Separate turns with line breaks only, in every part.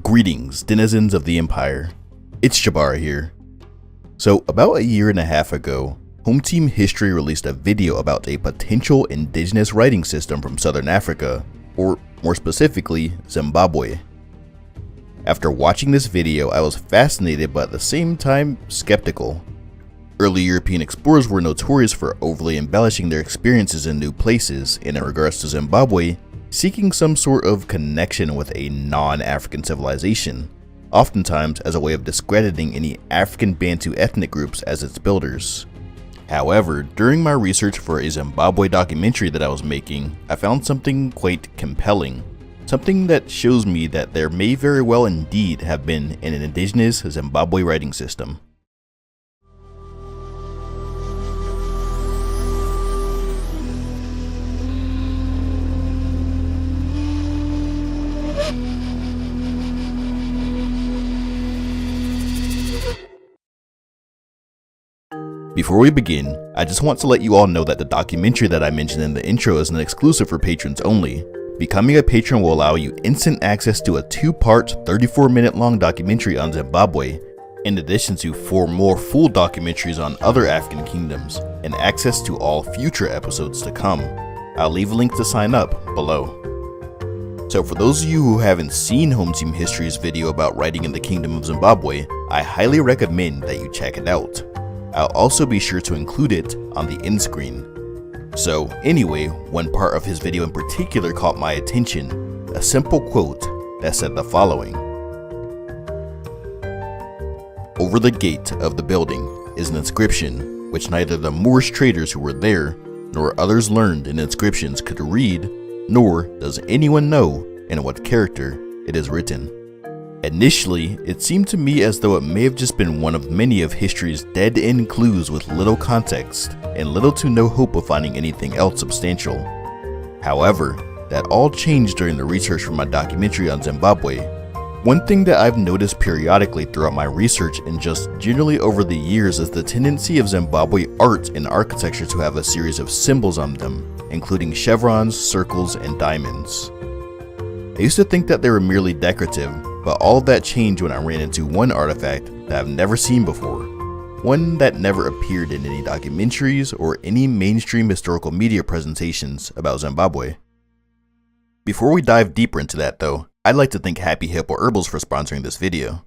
Greetings, denizens of the Empire. It's Jabara here. So, about a year and a half ago, Home Team History released a video about a potential indigenous writing system from Southern Africa, or more specifically, Zimbabwe. After watching this video, I was fascinated but at the same time skeptical. Early European explorers were notorious for overly embellishing their experiences in new places, and in regards to Zimbabwe, seeking some sort of connection with a non-African civilization, oftentimes as a way of discrediting any African Bantu ethnic groups as its builders. However, during my research for a Zimbabwe documentary that I was making, I found something quite compelling. Something that shows me that there may very well indeed have been an indigenous Zimbabwe writing system. Before we begin, I just want to let you all know that the documentary that I mentioned in the intro is an exclusive for patrons only. Becoming a patron will allow you instant access to a 2-part, 34-minute long documentary on Zimbabwe, in addition to 4 more full documentaries on other African kingdoms, and access to all future episodes to come. I'll leave a link to sign up below. So for those of you who haven't seen Home Team History's video about writing in the Kingdom of Zimbabwe, I highly recommend that you check it out. I'll also be sure to include it on the end screen. So anyway, one part of his video in particular caught my attention, a simple quote that said the following: "Over the gate of the building is an inscription which neither the Moorish traders who were there, nor others learned in inscriptions could read, nor does anyone know in what character it is written." Initially, it seemed to me as though it may have just been one of many of history's dead-end clues with little context and little to no hope of finding anything else substantial. However, that all changed during the research for my documentary on Zimbabwe. One thing that I've noticed periodically throughout my research and just generally over the years is the tendency of Zimbabwe art and architecture to have a series of symbols on them, including chevrons, circles, and diamonds. I used to think that they were merely decorative, but all of that changed when I ran into one artifact that I've never seen before, one that never appeared in any documentaries or any mainstream historical media presentations about Zimbabwe. Before we dive deeper into that though, I'd like to thank Happy Hippo Herbals for sponsoring this video.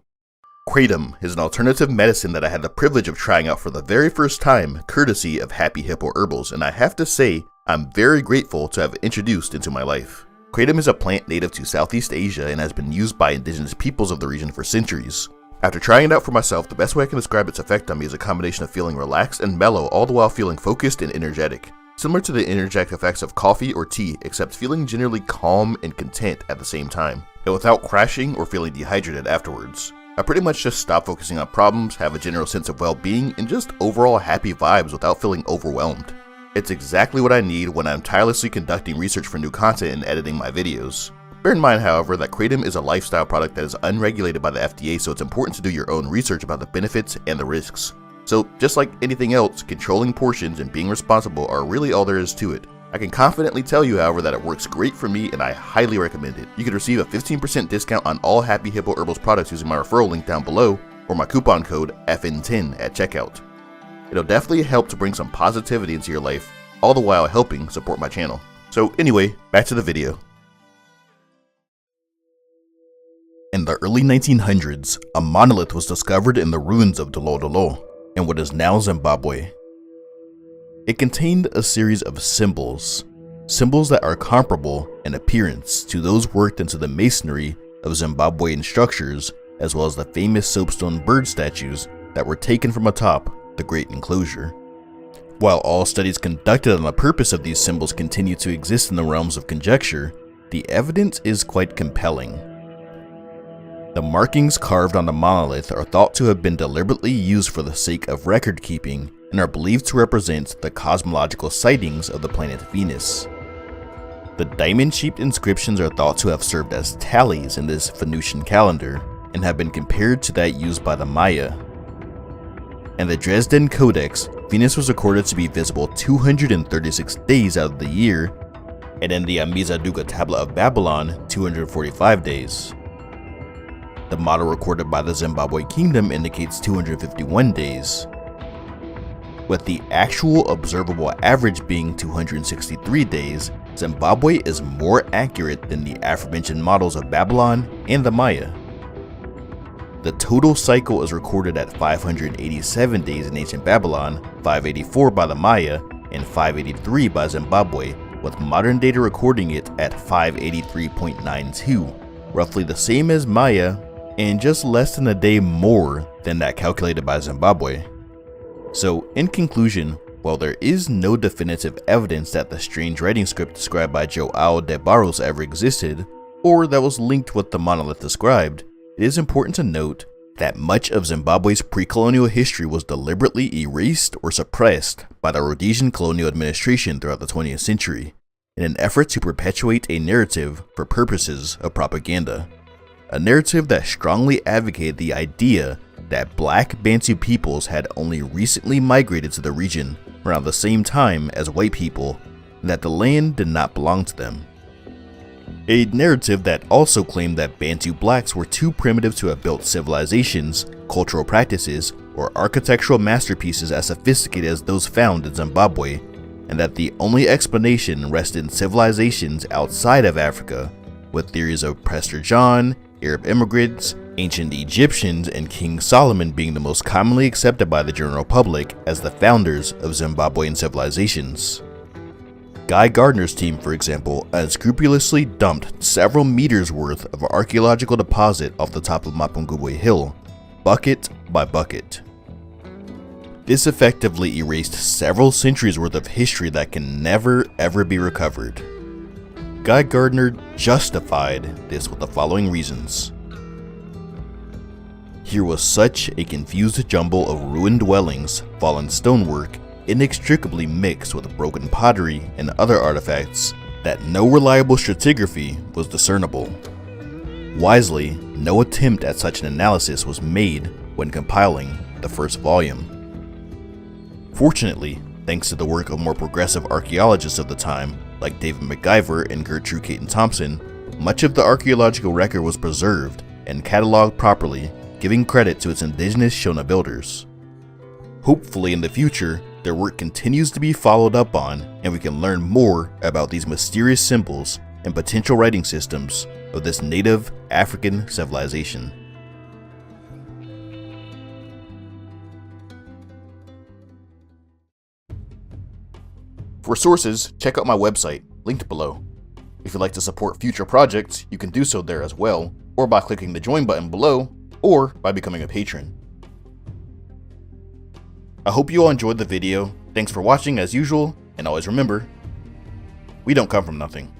Kratom is an alternative medicine that I had the privilege of trying out for the very first time courtesy of Happy Hippo Herbals, and I have to say, I'm very grateful to have introduced into my life. Kratom is a plant native to Southeast Asia and has been used by indigenous peoples of the region for centuries. After trying it out for myself, the best way I can describe its effect on me is a combination of feeling relaxed and mellow, all the while feeling focused and energetic. Similar to the energetic effects of coffee or tea, except feeling generally calm and content at the same time, and without crashing or feeling dehydrated afterwards. I pretty much just stop focusing on problems, have a general sense of well-being, and just overall happy vibes without feeling overwhelmed. It's exactly what I need when I'm tirelessly conducting research for new content and editing my videos. Bear in mind, however, that Kratom is a lifestyle product that is unregulated by the FDA, so it's important to do your own research about the benefits and the risks. So just like anything else, controlling portions and being responsible are really all there is to it. I can confidently tell you, however, that it works great for me and I highly recommend it. You can receive a 15% discount on all Happy Hippo Herbals products using my referral link down below or my coupon code FN10 at checkout. It'll definitely help to bring some positivity into your life, all the while helping support my channel. So anyway, back to the video. In the early 1900s, a monolith was discovered in the ruins of dhlo-dhlo, in what is now Zimbabwe. It contained a series of symbols that are comparable in appearance to those worked into the masonry of Zimbabwean structures, as well as the famous soapstone bird statues that were taken from atop the Great Enclosure. While all studies conducted on the purpose of these symbols continue to exist in the realms of conjecture, the evidence is quite compelling. The markings carved on the monolith are thought to have been deliberately used for the sake of record keeping and are believed to represent the cosmological sightings of the planet Venus. The diamond-shaped inscriptions are thought to have served as tallies in this Venusian calendar and have been compared to that used by the Maya. In the Dresden Codex, Venus was recorded to be visible 236 days out of the year, and in the Amizabduga Tablet of Babylon, 245 days. The model recorded by the Zimbabwe Kingdom indicates 251 days, with the actual observable average being 263 days. Zimbabwe is more accurate than the aforementioned models of Babylon and the Maya. The total cycle is recorded at 587 days in ancient Babylon, 584 by the Maya, and 583 by Zimbabwe, with modern data recording it at 583.92, roughly the same as Maya, and just less than a day more than that calculated by Zimbabwe. So, in conclusion, while there is no definitive evidence that the strange writing script described by João de Barros ever existed, or that was linked with the monolith described, it is important to note that much of Zimbabwe's pre-colonial history was deliberately erased or suppressed by the Rhodesian colonial administration throughout the 20th century, in an effort to perpetuate a narrative for purposes of propaganda. A narrative that strongly advocated the idea that black Bantu peoples had only recently migrated to the region around the same time as white people, and that the land did not belong to them. A narrative that also claimed that Bantu blacks were too primitive to have built civilizations, cultural practices, or architectural masterpieces as sophisticated as those found in Zimbabwe, and that the only explanation rested in civilizations outside of Africa, with theories of Prester John, Arab immigrants, ancient Egyptians, and King Solomon being the most commonly accepted by the general public as the founders of Zimbabwean civilizations. Guy Gardner's team, for example, unscrupulously dumped several meters worth of archaeological deposit off the top of Mapungubwe Hill, bucket by bucket. This effectively erased several centuries worth of history that can never ever be recovered. Guy Gardner justified this with the following reasons. Here was such a confused jumble of ruined dwellings, fallen stonework, inextricably mixed with broken pottery and other artifacts, that no reliable stratigraphy was discernible. Wisely, no attempt at such an analysis was made when compiling the first volume. Fortunately, thanks to the work of more progressive archaeologists of the time, like David MacGyver and Gertrude Caton Thompson, much of the archaeological record was preserved and cataloged properly, giving credit to its indigenous Shona builders. Hopefully in the future, their work continues to be followed up on, and we can learn more about these mysterious symbols and potential writing systems of this native African civilization. For sources, check out my website, linked below. If you'd like to support future projects, you can do so there as well, or by clicking the join button below, or by becoming a patron. I hope you all enjoyed the video. Thanks for watching as usual, and always remember, we don't come from nothing.